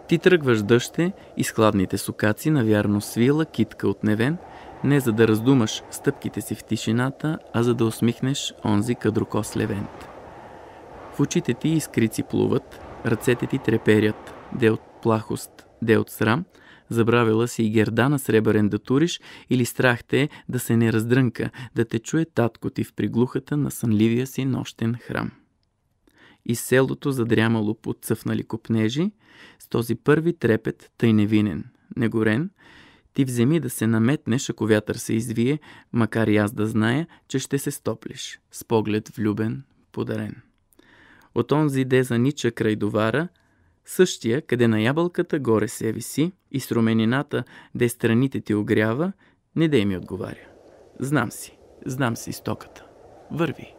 Ти тръгваш дъще и с хладните сукаци навярно свила китка от невен, не за да раздумаш стъпките си в тишината, а за да усмихнеш онзи кадрокос левент. В очите ти искрици плуват, ръцете ти треперят, де от плахост, де от срам, забравила си и гердана сребърен да туриш или страх те е да се не раздрънка, да те чуе татко ти в приглухата на сънливия си нощен храм. Из селото задрямало под цъфнали копнежи, с този първи трепет, тъй невинен, негорен, ти вземи да се наметнеш, ако вятър се извие, макар и аз да зная, че ще се стоплиш, с поглед влюбен, подарен. От онзи де занича край довара, същия, къде на ябълката горе се виси и с руменината, де страните ти огрява, не дей ми отговаря. Знам си стоката. Върви.